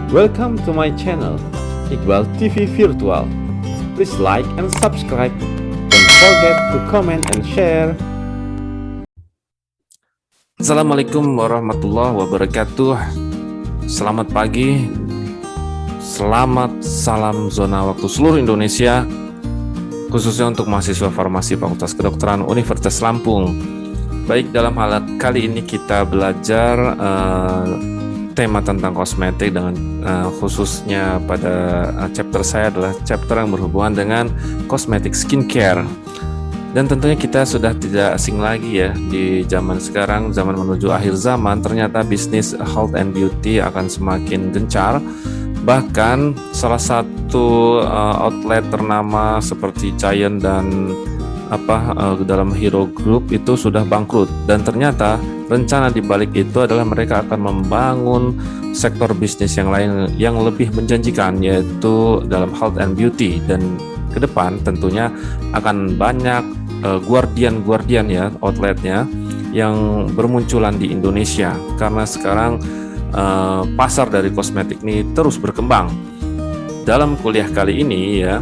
Welcome to my channel, Iqbal TV Virtual. Please like and subscribe. Don't forget to comment and share. Assalamualaikum warahmatullahi wabarakatuh. Selamat pagi. Selamat salam zona waktu seluruh Indonesia, khususnya untuk mahasiswa farmasi Fakultas Kedokteran Universitas Lampung. Baik, dalam hal kali ini kita belajar tema tentang kosmetik dengan khususnya pada chapter saya adalah chapter yang berhubungan dengan kosmetik skincare. Dan tentunya kita sudah tidak asing lagi ya di zaman sekarang, zaman menuju akhir zaman, ternyata bisnis health and beauty akan semakin gencar. Bahkan salah satu outlet ternama seperti Giant dan dalam Hero Group itu sudah bangkrut, dan ternyata rencana di balik itu adalah mereka akan membangun sektor bisnis yang lain yang lebih menjanjikan, yaitu dalam health and beauty. Dan ke depan tentunya akan banyak guardian ya outletnya yang bermunculan di Indonesia, karena sekarang pasar dari kosmetik ini terus berkembang. Dalam kuliah kali ini ya,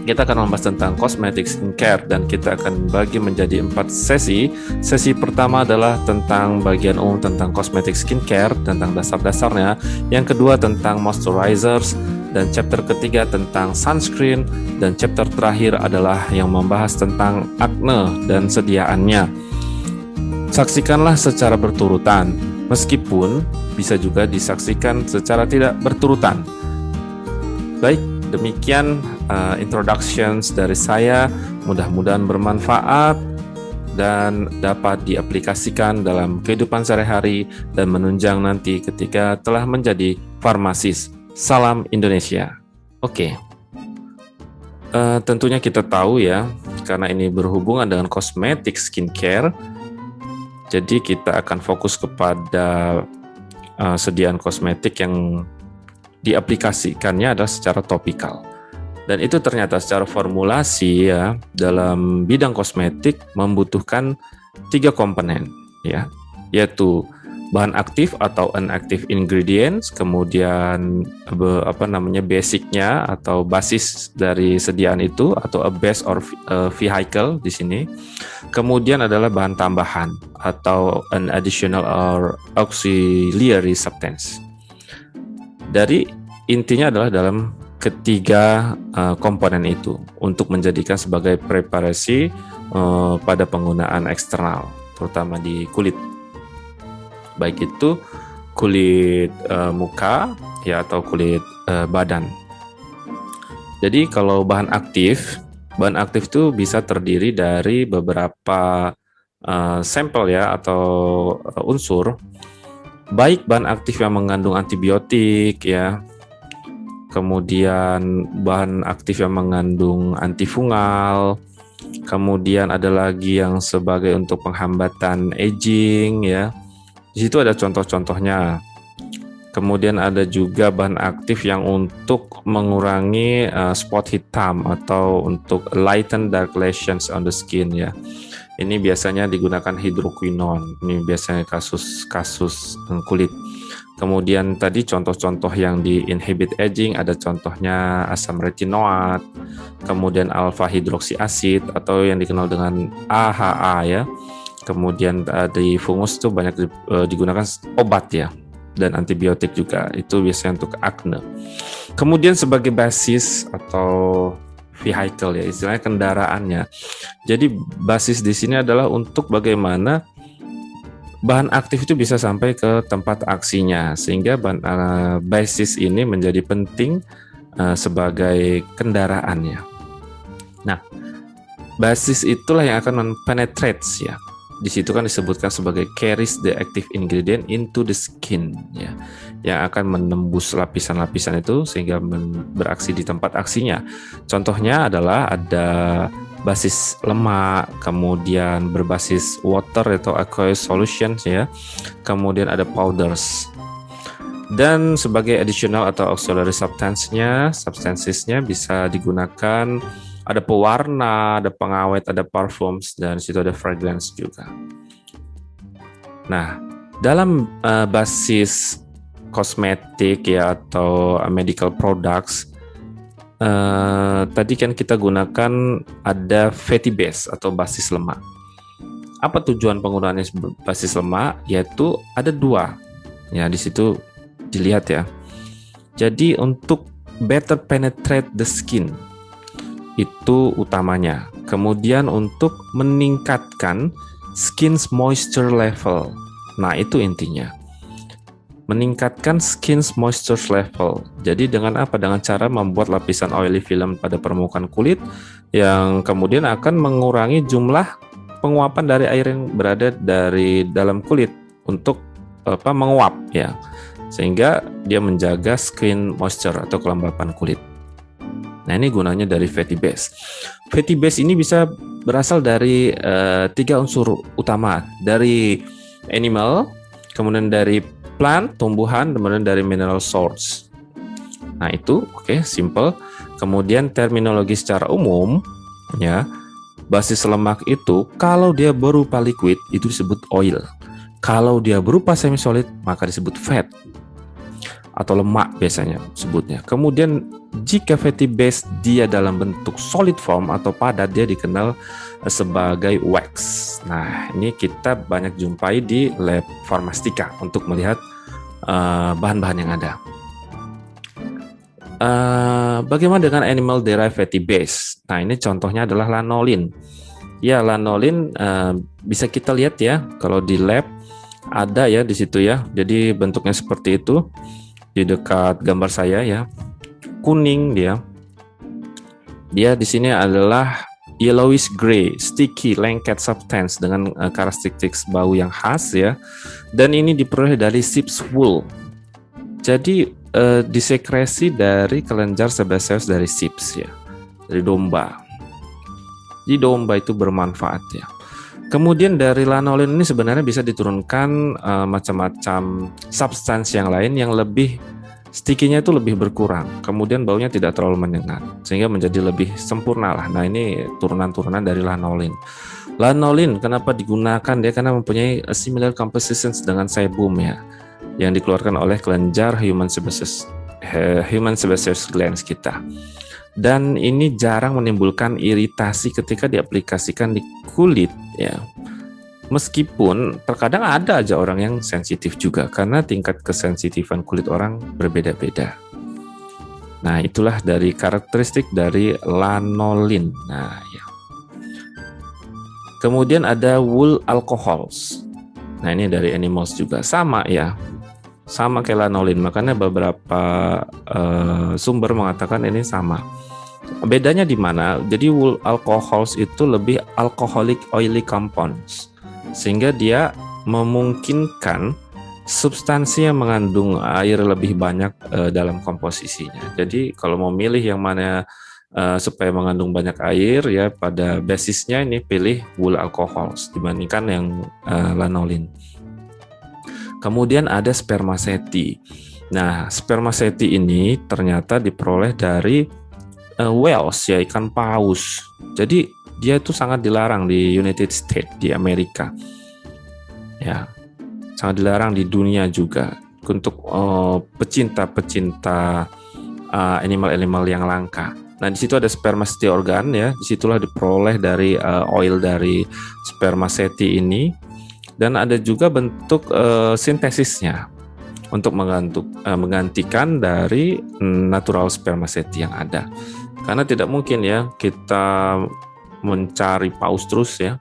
kita akan membahas tentang kosmetik skincare, dan kita akan bagi menjadi 4 sesi. Sesi pertama adalah tentang bagian umum tentang kosmetik skincare, tentang dasar-dasarnya. Yang kedua tentang moisturizers, dan chapter ketiga tentang sunscreen, dan chapter terakhir adalah yang membahas tentang akne dan sediaannya. Saksikanlah secara berturutan, meskipun bisa juga disaksikan secara tidak berturutan. Baik, demikian introductions dari saya, mudah-mudahan bermanfaat dan dapat diaplikasikan dalam kehidupan sehari-hari dan menunjang nanti ketika telah menjadi farmasis. Salam Indonesia. Oke. Tentunya kita tahu ya, karena ini berhubungan dengan kosmetik skincare, jadi kita akan fokus kepada sediaan kosmetik yang diaplikasikannya adalah secara topikal. Dan itu ternyata secara formulasi ya, dalam bidang kosmetik membutuhkan 3 komponen ya, yaitu bahan aktif atau inactive ingredients, kemudian basicnya atau basis dari sediaan itu, atau a base or vehicle di sini. Kemudian adalah bahan tambahan atau an additional or auxiliary substance. Dari intinya adalah dalam ketiga komponen itu untuk menjadikan sebagai preparasi pada penggunaan eksternal, terutama di kulit, baik itu kulit muka ya atau kulit badan. Jadi kalau bahan aktif itu bisa terdiri dari beberapa sampel ya atau unsur, baik bahan aktif yang mengandung antibiotik ya, kemudian bahan aktif yang mengandung antifungal, kemudian ada lagi yang sebagai untuk penghambatan aging ya. Di situ ada contoh-contohnya. Kemudian ada juga bahan aktif yang untuk mengurangi spot hitam atau untuk lighten dark lesions on the skin ya. Ini biasanya digunakan hidroquinone. Ini biasanya kasus kulit. Kemudian tadi contoh-contoh yang di inhibit aging, ada contohnya asam retinoat, kemudian alpha hidroksi asid atau yang dikenal dengan AHA ya. Kemudian di fungus itu banyak digunakan obat ya, dan antibiotik juga, itu biasanya untuk akne. Kemudian sebagai basis atau vehicle ya, istilahnya kendaraannya. Jadi basis di sini adalah untuk bagaimana bahan aktif itu bisa sampai ke tempat aksinya, sehingga basis ini menjadi penting sebagai kendaraannya. Nah, basis itulah yang akan penetrate ya. Di situ kan disebutkan sebagai carries the active ingredient into the skin ya, yang akan menembus lapisan-lapisan itu sehingga beraksi di tempat aksinya. Contohnya adalah ada basis lemak, kemudian berbasis water atau aqueous solutions ya, kemudian ada powders. Dan sebagai additional atau auxiliary substances-nya bisa digunakan, ada pewarna, ada pengawet, ada parfums, dan situ ada fragrance juga. Nah, dalam basis kosmetik ya atau medical products, tadi kan kita gunakan ada fatty base atau basis lemak. Apa tujuan penggunaannya basis lemak? Yaitu ada dua. Ya, di situ dilihat ya. Jadi untuk better penetrate the skin itu utamanya. Kemudian untuk meningkatkan skin's moisture level. Nah, itu intinya. Meningkatkan skin's moisture level. Jadi dengan apa? Dengan cara membuat lapisan oily film pada permukaan kulit yang kemudian akan mengurangi jumlah penguapan dari air yang berada dari dalam kulit untuk menguap ya. Sehingga dia menjaga skin moisture atau kelembapan kulit. Nah, ini gunanya dari fatty base. Fatty base ini bisa berasal dari 3 unsur utama, dari animal, kemudian dari plant, tumbuhan, kemudian dari mineral source. Nah, itu oke, simple. Kemudian terminologi secara umum ya, basis lemak itu kalau dia berupa liquid itu disebut oil. Kalau dia berupa semi solid maka disebut fat atau lemak biasanya sebutnya. Kemudian jika fatty base dia dalam bentuk solid form atau padat, dia dikenal sebagai wax. Nah, ini kita banyak jumpai di lab farmastika untuk melihat bahan-bahan yang ada. Bagaimana dengan animal derived fatty base? Nah, ini contohnya adalah lanolin. Ya, lanolin bisa kita lihat ya, kalau di lab ada ya di situ ya. Jadi bentuknya seperti itu. Di dekat gambar saya ya, kuning dia. Dia di sini adalah yellowish gray, sticky, lengket substance dengan karakteristik bau yang khas ya. Dan ini diperoleh dari sheep's wool. Jadi disekresi dari kelenjar sebaseus dari sheep ya, dari domba. Jadi domba itu bermanfaat ya. Kemudian dari lanolin ini sebenarnya bisa diturunkan macam-macam substansi yang lain yang lebih sticky-nya itu lebih berkurang. Kemudian baunya tidak terlalu menyengat sehingga menjadi lebih sempurna lah. Nah, ini turunan-turunan dari lanolin. Lanolin kenapa digunakan? Dia karena mempunyai similar compositions dengan sebum ya, yang dikeluarkan oleh kelenjar human sebaceous glands kita. Dan ini jarang menimbulkan iritasi ketika diaplikasikan di kulit ya. Meskipun terkadang ada aja orang yang sensitif juga karena tingkat kesensitifan kulit orang berbeda-beda. Nah, itulah dari karakteristik dari lanolin. Nah, ya. Kemudian ada wool alcohols. Nah, ini dari animals juga sama ya. Sama kayak lanolin, makanya beberapa sumber mengatakan ini sama. Bedanya di mana? Jadi wool alcohols itu lebih alcoholic oily compounds, sehingga dia memungkinkan substansi yang mengandung air lebih banyak dalam komposisinya. Jadi kalau mau milih yang mana supaya mengandung banyak air ya, pada basisnya ini pilih wool alcohols dibandingkan yang lanolin. Kemudian ada spermaceti. Nah, spermaceti ini ternyata diperoleh dari whales ya, ikan paus. Jadi dia itu sangat dilarang di United States, di Amerika. Ya, sangat dilarang di dunia juga untuk pecinta-pecinta animal-animal yang langka. Nah, di situ ada spermaceti organ ya. Disitulah diperoleh dari oil dari spermaceti ini. Dan ada juga bentuk sintesisnya untuk menggantikan dari natural spermaceti yang ada. Karena tidak mungkin ya kita mencari paus terus ya,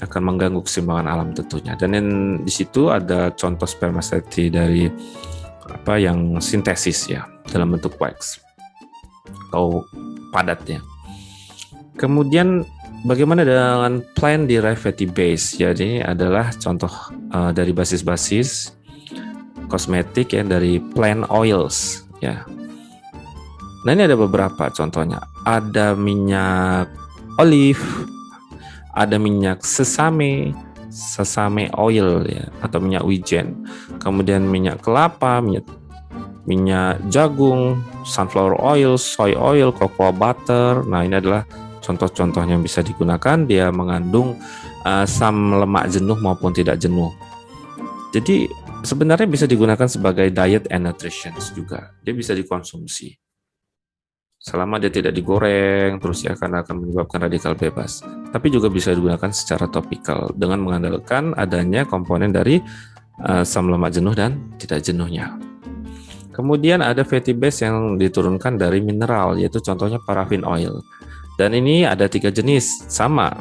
akan mengganggu keseimbangan alam tentunya. Dan di situ ada contoh spermaceti dari yang sintesis ya dalam bentuk wax atau padatnya. Kemudian bagaimana dengan plant derived fatty base? Jadi adalah contoh dari basis-basis kosmetik ya, dari plant oils ya. Nah, ini ada beberapa contohnya. Ada minyak olive, ada minyak sesame oil ya, atau minyak wijen. Kemudian minyak kelapa, minyak jagung, sunflower oil, soy oil, cocoa butter. Nah, ini adalah contoh-contohnya yang bisa digunakan. Dia mengandung asam lemak jenuh maupun tidak jenuh. Jadi sebenarnya bisa digunakan sebagai diet and nutrition juga. Dia bisa dikonsumsi selama dia tidak digoreng terus ya, karena akan menyebabkan radikal bebas. Tapi juga bisa digunakan secara topikal dengan mengandalkan adanya komponen dari asam lemak jenuh dan tidak jenuhnya. Kemudian ada fatty base yang diturunkan dari mineral, yaitu contohnya paraffin oil. Dan ini ada 3 jenis, sama.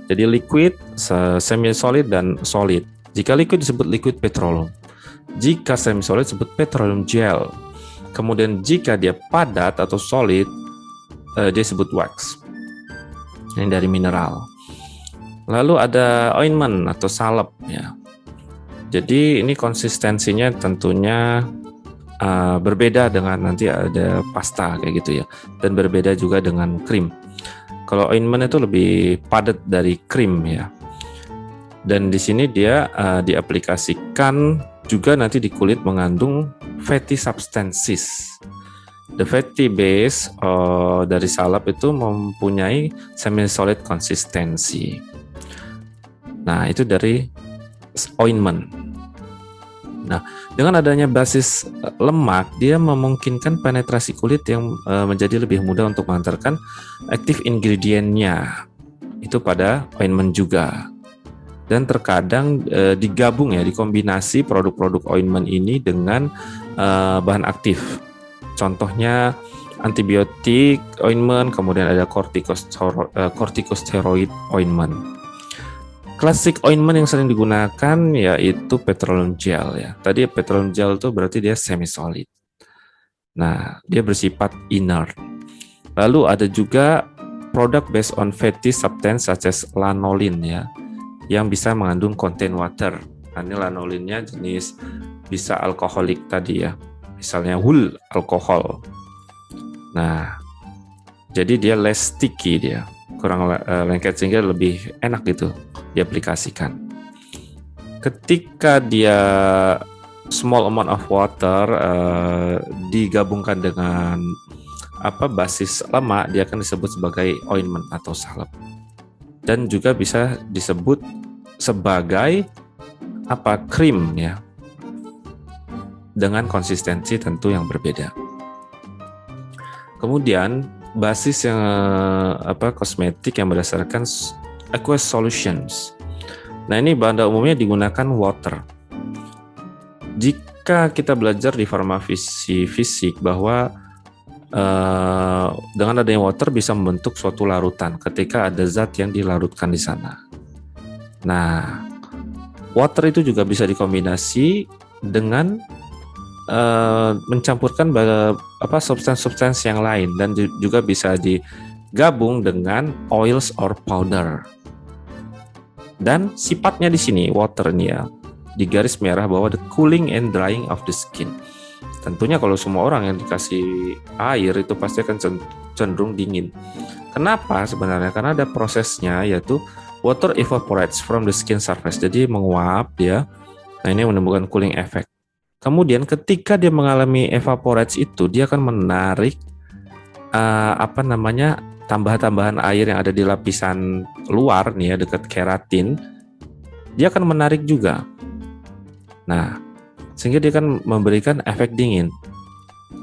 Jadi liquid, semi solid, dan solid. Jika liquid disebut liquid petroleum. Jika semi solid disebut petroleum gel. Kemudian jika dia padat atau solid, dia disebut wax. Ini dari mineral. Lalu ada ointment atau salep ya. Jadi ini konsistensinya tentunya berbeda dengan nanti ada pasta kayak gitu ya, dan berbeda juga dengan krim. Kalau ointment itu lebih padat dari krim ya. Dan di sini dia diaplikasikan juga nanti di kulit, mengandung fatty substances. The fatty base dari salep itu mempunyai semi-solid konsistensi. Nah, itu dari ointment. Nah, dengan adanya basis lemak, dia memungkinkan penetrasi kulit yang menjadi lebih mudah untuk mengantarkan active ingredient-nya itu pada ointment juga. Dan terkadang digabung ya, dikombinasi produk-produk ointment ini dengan bahan aktif. Contohnya antibiotik ointment, kemudian ada corticosteroid ointment. Classic ointment yang sering digunakan yaitu petroleum gel ya. Tadi petroleum gel itu berarti dia semi solid. Nah, dia bersifat inert. Lalu ada juga produk based on fatty substance such as lanolin ya, yang bisa mengandung contain water. Nah, ini lanolinnya jenis bisa alkoholik tadi ya. Misalnya whole alkohol. Nah, jadi dia less sticky, dia kurang lengket sehingga lebih enak gitu diaplikasikan. Ketika dia small amount of water digabungkan dengan basis lemak, dia akan disebut sebagai ointment atau salep. Dan juga bisa disebut sebagai krim ya, dengan konsistensi tentu yang berbeda. Kemudian basis yang kosmetik yang berdasarkan aqueous solutions. Nah, ini bahan umumnya digunakan water. Jika kita belajar di farmasi fisik bahwa dengan adanya water bisa membentuk suatu larutan ketika ada zat yang dilarutkan di sana. Nah, water itu juga bisa dikombinasi dengan mencampurkan substansi yang lain, dan juga bisa digabung dengan oils or powder. Dan sifatnya di sini water ini ya, di garis merah bahwa the cooling and drying of the skin. Tentunya kalau semua orang yang dikasih air itu pasti akan cenderung dingin. Kenapa sebenarnya? Karena ada prosesnya, yaitu water evaporates from the skin surface. Jadi menguap ya. Nah, ini menimbulkan cooling effect. Kemudian ketika dia mengalami evaporates itu, dia akan menarik tambahan-tambahan air yang ada di lapisan luar nih ya, dekat keratin. Dia akan menarik juga. Nah, sehingga dia akan memberikan efek dingin.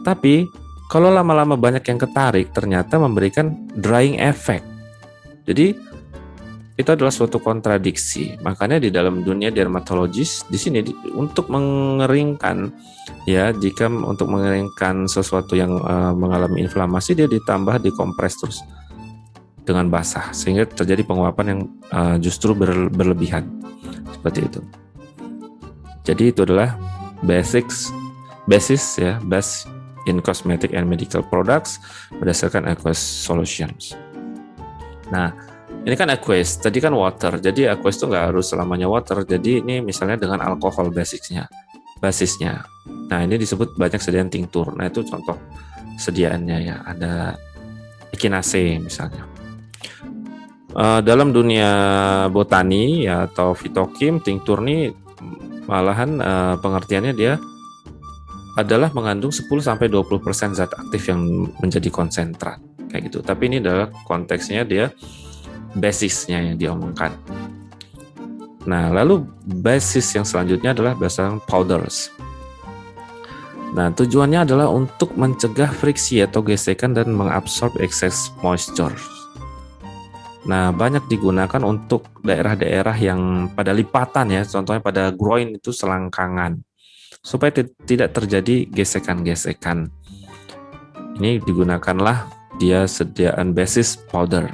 Tapi kalau lama-lama banyak yang ketarik, ternyata memberikan drying effect. Jadi itu adalah suatu kontradiksi. Makanya di dalam dunia dermatologis di sini untuk mengeringkan ya, jika untuk mengeringkan sesuatu yang mengalami inflamasi, dia ditambah dikompres terus dengan basah sehingga terjadi penguapan yang justru berlebihan. Seperti itu. Jadi itu adalah basis in cosmetic and medical products berdasarkan aqueous solutions. Nah, ini kan aqueous, tadi kan water. Jadi aqueous itu nggak harus selamanya water. Jadi ini misalnya dengan alkohol basisnya. Nah, ini disebut banyak sediaan tinctur. Nah, itu contoh sediaannya ya. Ada echinacea misalnya. Dalam dunia botani ya atau fitokim, tinctur ini malahan pengertiannya dia adalah mengandung 10-20% zat aktif yang menjadi konsentrat kayak gitu. Tapi ini adalah konteksnya dia basisnya yang diomongkan. Nah, lalu basis yang selanjutnya adalah berdasarkan powders. Nah, tujuannya adalah untuk mencegah friksi atau gesekan dan mengabsorb excess moisture. Nah, banyak digunakan untuk daerah-daerah yang pada lipatan ya, contohnya pada groin itu selangkangan, supaya tidak terjadi gesekan-gesekan. Ini digunakanlah dia sediaan basis powder.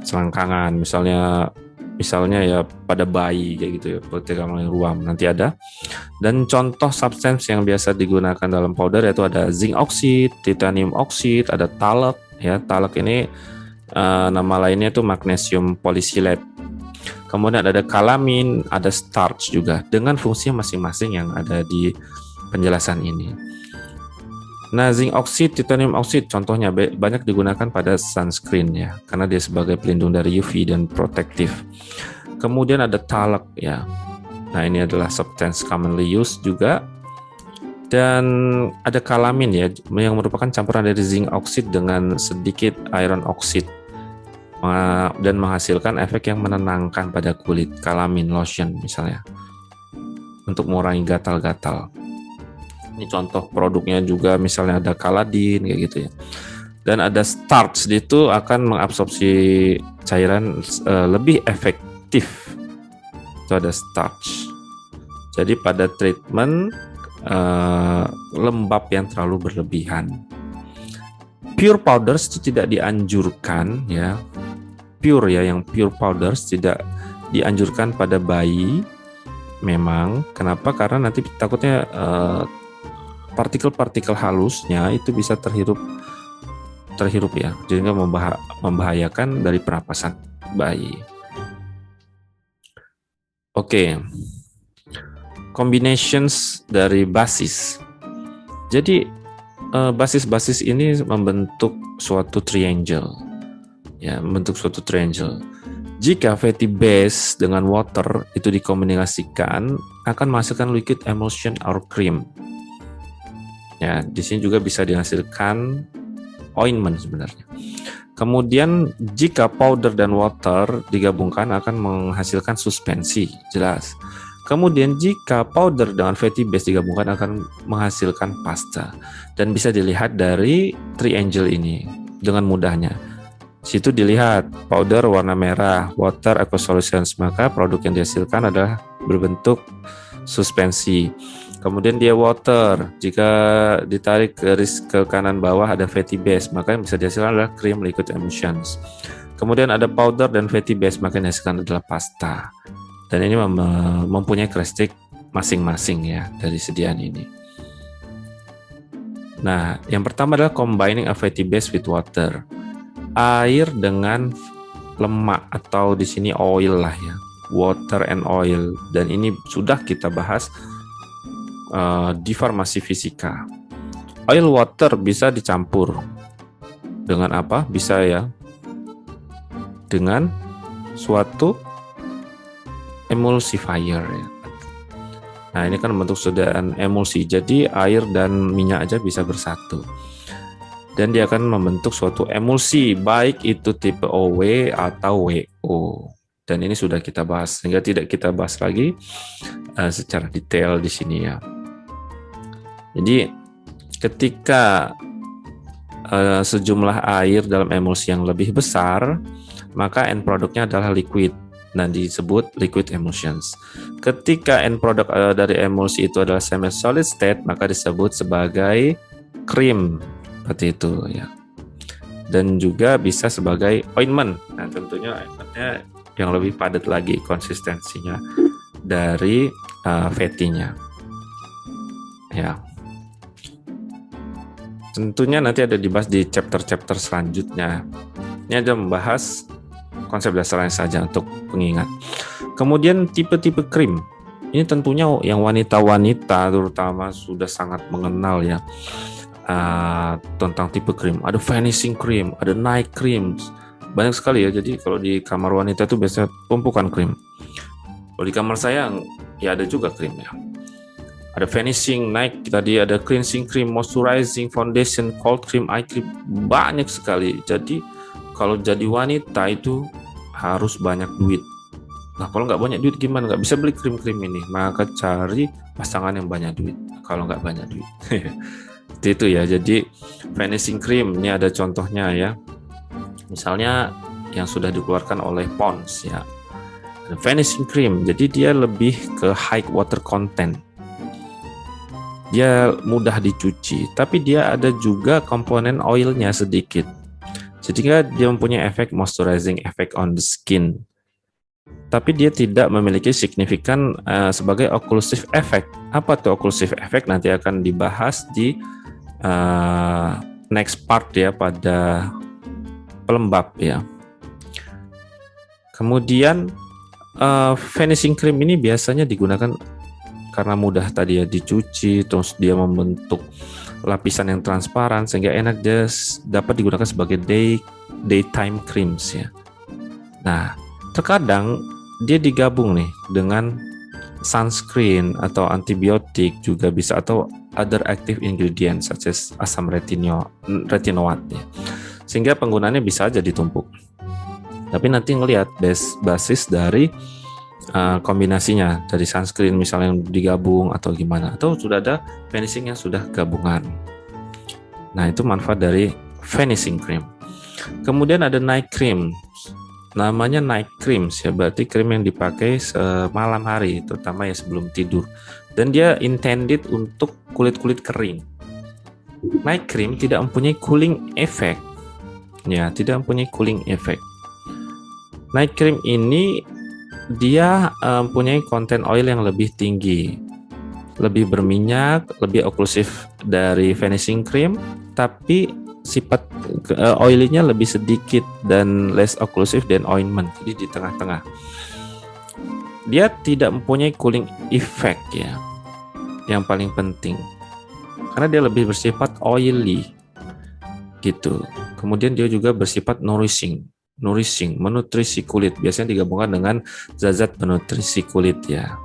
Selangkangan, misalnya ya pada bayi kayak gitu ya, pertikaman ruam nanti ada. Dan contoh substance yang biasa digunakan dalam powder yaitu ada zinc oxide, titanium oxide, ada talc ya. Talc ini nama lainnya itu magnesium polysilate. Kemudian ada kalamin, ada starch juga dengan fungsi masing-masing yang ada di penjelasan ini. Nah, zinc oxide, titanium oxide contohnya banyak digunakan pada sunscreen ya, karena dia sebagai pelindung dari UV dan protektif. Kemudian ada talc ya. Nah, ini adalah substance commonly used juga. Dan ada kalamin ya, yang merupakan campuran dari zinc oxide dengan sedikit iron oxide dan menghasilkan efek yang menenangkan pada kulit. Kalamin lotion misalnya untuk mengurangi gatal-gatal. Ini contoh produknya juga, misalnya ada kaladin kayak gitu ya. Dan ada starch, itu akan mengabsorpsi cairan lebih efektif. Itu ada starch. Jadi pada treatment lembab yang terlalu berlebihan. Pure powders itu tidak dianjurkan ya. Pure ya, yang pure powders tidak dianjurkan pada bayi. Memang, kenapa? Karena nanti takutnya partikel-partikel halusnya itu bisa terhirup ya, sehingga membahayakan dari pernapasan bayi. Oke. Combinations dari basis. Jadi basis-basis ini membentuk suatu triangle. Ya, membentuk suatu triangle. Jika fatty base dengan water itu dikombinasikan akan menghasilkan liquid emulsion or cream. Ya, di sini juga bisa dihasilkan ointment sebenarnya. Kemudian jika powder dan water digabungkan akan menghasilkan suspensi, jelas. Kemudian jika powder dengan fatty base digabungkan akan menghasilkan pasta. Dan bisa dilihat dari triangle ini dengan mudahnya. Situ dilihat powder warna merah, water aqueous solutions, maka produk yang dihasilkan adalah berbentuk suspensi. Kemudian dia water, jika ditarik garis ke kanan bawah ada fatty base, maka yang bisa dihasilkan adalah cream liquid emulsions. Kemudian ada powder dan fatty base, maka yang dihasilkan adalah pasta. Dan ini mempunyai karakteristik masing-masing ya dari sediaan ini. Nah, yang pertama adalah combining a fatty base with water. Air dengan lemak atau di sini oil lah ya. Water and oil. Dan ini sudah kita bahas di farmasi fisika. Oil water bisa dicampur dengan apa? Bisa ya dengan suatu emulsifier ya. Nah, ini kan bentuk sediaan emulsi. Jadi air dan minyak aja bisa bersatu. Dan dia akan membentuk suatu emulsi, baik itu tipe OW atau WO. Dan ini sudah kita bahas, sehingga tidak kita bahas lagi secara detail di sini ya. Jadi ketika sejumlah air dalam emulsi yang lebih besar, maka end produknya adalah liquid dan disebut liquid emulsions. Ketika end product dari emulsi itu adalah semi solid state, maka disebut sebagai cream seperti itu ya. Dan juga bisa sebagai ointment. Nah, tentunya ointmentnya yang lebih padat lagi konsistensinya dari fatty-nya. Ya. Tentunya nanti ada dibahas di chapter-chapter selanjutnya. Ini ada membahas konsep dasarnya saja untuk pengingat. Kemudian tipe-tipe krim. Ini tentunya yang wanita-wanita terutama sudah sangat mengenal ya tentang tipe krim. Ada vanishing cream, ada night creams. Banyak sekali ya. Jadi kalau di kamar wanita itu biasanya tumpukan krim. Kalau di kamar saya ya ada juga krim ya. Ada vanishing, night, tadi ada cleansing cream, moisturizing, foundation, cold cream, eye cream, banyak sekali. Jadi kalau jadi wanita itu harus banyak duit Nah, kalau nggak banyak duit gimana? Nggak bisa beli krim-krim ini. Maka cari pasangan yang banyak duit. Kalau nggak banyak duit. Seperti itu ya. Jadi vanishing cream ini ada contohnya ya. Misalnya yang sudah dikeluarkan oleh Pond's ya. Vanishing cream. Jadi dia lebih ke high water content. Dia mudah dicuci, tapi dia ada juga komponen oilnya sedikit. Sehingga dia mempunyai efek moisturizing effect on the skin. Tapi dia tidak memiliki signifikan sebagai occlusive effect. Apa tuh occlusive effect? Nanti akan dibahas di next part ya, pada pelembab ya. Kemudian vanishing cream ini biasanya digunakan karena mudah tadi ya dicuci, terus dia membentuk lapisan yang transparan sehingga enak, dia dapat digunakan sebagai daytime creams ya. Nah, terkadang dia digabung nih dengan sunscreen atau antibiotik juga bisa, atau other active ingredients such as asam retinoat ya. Sehingga penggunaannya bisa aja ditumpuk. Tapi nanti ngelihat basis dari kombinasinya, dari sunscreen misalnya yang digabung atau gimana, atau sudah ada vanishing yang sudah gabungan. Nah, itu manfaat dari vanishing cream. Kemudian ada night cream. Namanya night cream ya, berarti krim yang dipakai semalam hari, terutama ya sebelum tidur. Dan dia intended untuk kulit-kulit kering. Night cream tidak mempunyai cooling effect. Ya, tidak mempunyai cooling effect. Night cream ini dia mempunyai konten oil yang lebih tinggi, lebih berminyak, lebih oklusif dari vanishing cream, tapi sifat oilinya lebih sedikit dan less oklusif dan ointment, jadi di tengah-tengah. Dia tidak mempunyai cooling effect ya, yang paling penting, karena dia lebih bersifat oily gitu. Kemudian dia juga bersifat nourishing, menutrisi kulit, biasanya digabungkan dengan zat-zat penutrisi kulit ya.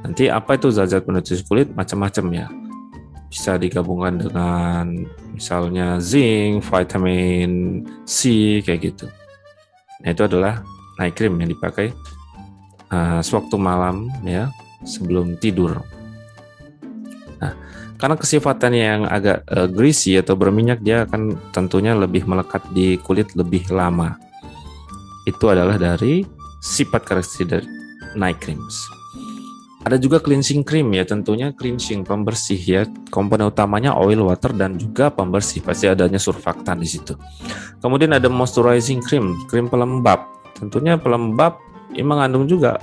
Nanti apa itu zat-zat penutrisi kulit? Macam-macam ya, bisa digabungkan dengan misalnya zinc, vitamin C kayak gitu. Nah, itu adalah night cream yang dipakai sewaktu malam ya, sebelum tidur. Nah, karena kesifatannya yang agak greasy atau berminyak, dia akan tentunya lebih melekat di kulit lebih lama. Itu adalah dari sifat karakteristik dari night creams. Ada juga cleansing cream ya, tentunya cleansing, pembersih ya. Komponen utamanya oil, water, dan juga pembersih. Pasti adanya surfaktan di situ. Kemudian ada moisturizing cream, krim pelembab. Tentunya pelembab ini mengandung juga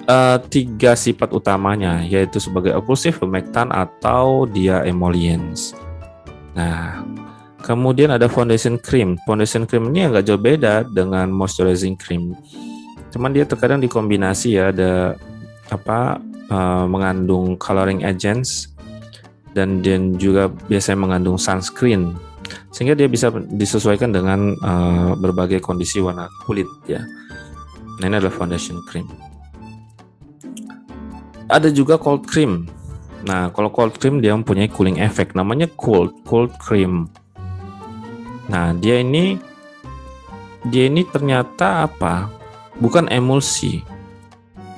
3 sifat utamanya, yaitu sebagai occlusive, humectant, atau dia emollients. Nah, kemudian ada foundation cream. Foundation cream ini agak jauh beda dengan moisturizing cream. Cuman dia terkadang dikombinasi ya, ada mengandung coloring agents dan juga biasanya mengandung sunscreen, sehingga dia bisa disesuaikan dengan berbagai kondisi warna kulit ya. Nah, ini adalah foundation cream. Ada juga cold cream. Nah, kalau cold cream dia mempunyai cooling effect, namanya cold cream. Nah, dia ini ternyata apa? Bukan emulsi.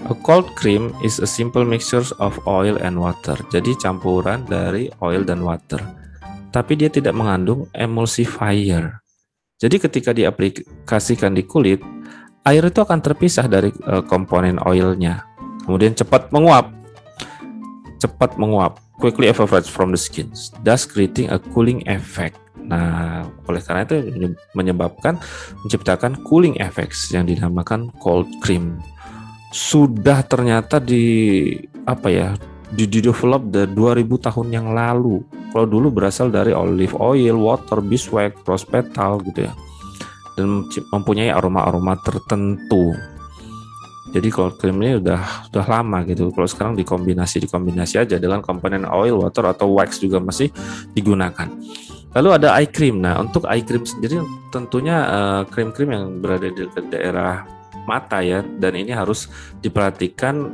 A cold cream is a simple mixture of oil and water. Jadi campuran dari oil dan water. Tapi dia tidak mengandung emulsifier. Jadi ketika diaplikasikan di kulit, air itu akan terpisah dari komponen oilnya. Kemudian cepat menguap. Quickly evaporates from the skin, thus creating a cooling effect. Nah, oleh karena itu menciptakan cooling effects yang dinamakan cold cream. Sudah ternyata di-develop dari 2000 tahun yang lalu. Kalau dulu berasal dari olive oil, water, beeswax, rose petal gitu ya. Dan mempunyai aroma-aroma tertentu. Jadi cold cream ini udah lama gitu. Kalau sekarang dikombinasi aja dengan komponen oil, water, atau wax juga masih digunakan. Lalu ada eye cream. Nah, untuk eye cream sendiri tentunya krim-krim yang berada di daerah mata ya, dan ini harus diperhatikan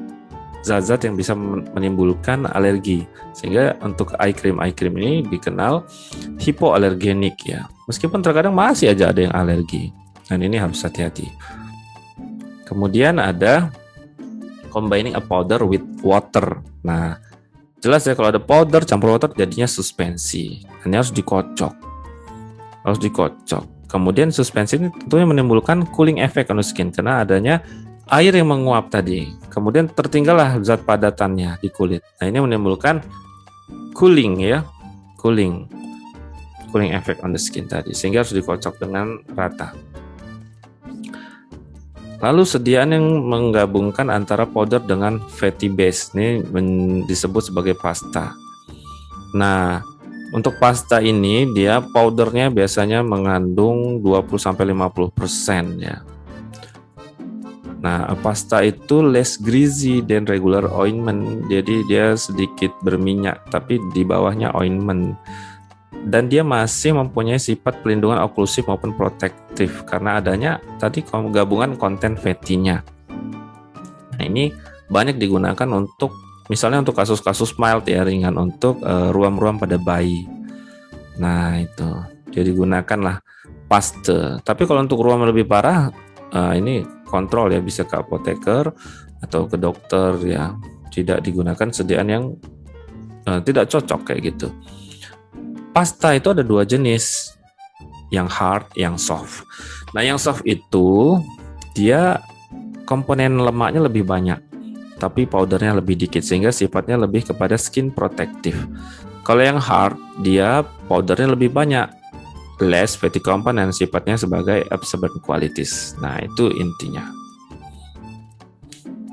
zat-zat yang bisa menimbulkan alergi. Sehingga untuk eye cream ini dikenal hipoalergenik ya. Meskipun terkadang masih aja ada yang alergi. Dan ini harus hati-hati. Kemudian ada combining a powder with water. Nah, jelas ya kalau ada powder campur water jadinya suspensi. Ini harus dikocok. Kemudian suspensi ini tentunya menimbulkan cooling effect on the skin karena adanya air yang menguap tadi. Kemudian tertinggallah zat padatannya di kulit. Nah, ini menimbulkan cooling effect on the skin tadi, sehingga harus dikocok dengan rata. Lalu sediaan yang menggabungkan antara powder dengan fatty base ini disebut sebagai pasta. Nah, untuk pasta ini dia powdernya biasanya mengandung 20-50% ya. Nah, pasta itu less greasy than regular ointment, jadi dia sedikit berminyak tapi di bawahnya ointment. Dan dia masih mempunyai sifat pelindungan oklusif maupun protektif karena adanya tadi gabungan konten fatty-nya. Nah, ini banyak digunakan untuk misalnya untuk kasus-kasus mild ya, ringan, untuk ruam-ruam pada bayi. Nah, itu jadi gunakanlah paste. Tapi kalau untuk ruam lebih parah, ini kontrol ya, bisa ke apoteker atau ke dokter ya. Tidak digunakan sediaan yang tidak cocok kayak gitu. Pasta itu ada dua jenis, yang hard, yang soft. Nah, yang soft itu dia komponen lemaknya lebih banyak, tapi powdernya lebih dikit, sehingga sifatnya lebih kepada skin protective. Kalau yang hard, dia powdernya lebih banyak, less fatty component, sifatnya sebagai absorbent qualities. Nah, itu intinya.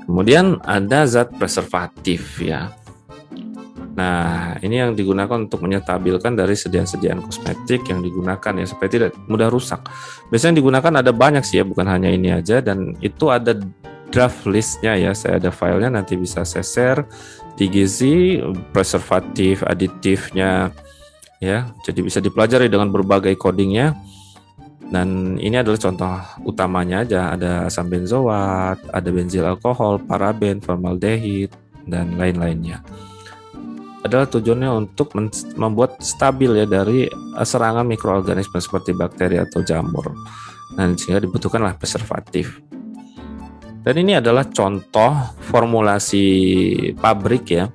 Kemudian ada zat preservatif ya. Nah, ini yang digunakan untuk menyetabilkan dari sediaan-sediaan kosmetik yang digunakan ya, supaya tidak mudah rusak. Biasanya digunakan ada banyak sih ya, bukan hanya ini aja, dan itu ada draft listnya ya. Saya ada filenya, nanti bisa saya share di Gizi, preservatif, aditifnya ya. Jadi bisa dipelajari dengan berbagai codingnya. Dan ini adalah contoh utamanya aja, ada asam benzoat, ada benzil alkohol, paraben, formaldehid, dan lain-lainnya. Adalah tujuannya untuk membuat stabil ya dari serangan mikroorganisme seperti bakteri atau jamur. Dan sehingga dibutuhkanlah preservatif. Dan ini adalah contoh formulasi pabrik ya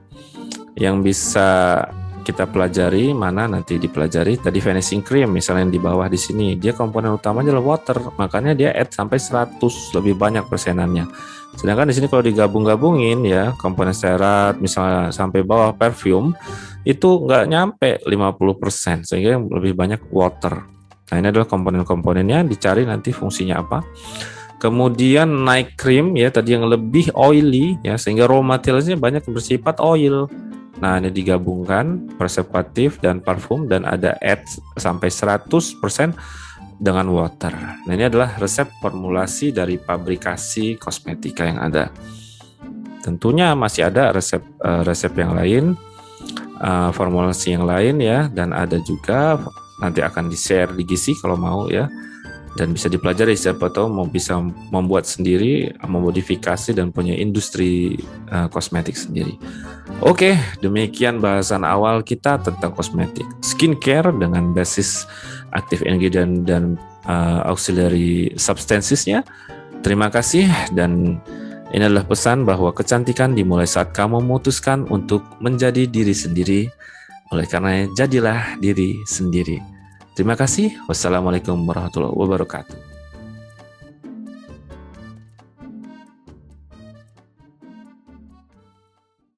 yang bisa kita pelajari, mana nanti dipelajari tadi finishing cream misalnya yang di bawah di sini, dia komponen utamanya adalah water, makanya dia add sampai 100 lebih banyak persenannya. Sedangkan di sini kalau digabung-gabungin ya, komponen serat misalnya sampai bawah perfume itu nggak nyampe 50%, sehingga yang lebih banyak water. Nah, ini adalah komponen-komponennya, dicari nanti fungsinya apa. Kemudian night cream ya, tadi yang lebih oily ya, sehingga raw materialnya banyak bersifat oil. Nah, ini digabungkan preservatif dan parfum, dan ada add sampai 100% dengan water. Nah, ini adalah resep formulasi dari pabrikasi kosmetika yang ada. Tentunya masih ada resep yang lain, formulasi yang lain ya, dan ada juga nanti akan di-share di Gizi kalau mau ya. Dan bisa dipelajari, siapa tahu mau bisa membuat sendiri, memodifikasi dan punya industri kosmetik sendiri. Oke, demikian bahasan awal kita tentang kosmetik skincare dengan basis active ingredient dan auxiliary substancesnya. Terima kasih, dan ini adalah pesan bahwa kecantikan dimulai saat kamu memutuskan untuk menjadi diri sendiri. Oleh karena jadilah diri sendiri. Terima kasih. Wassalamualaikum warahmatullahi wabarakatuh.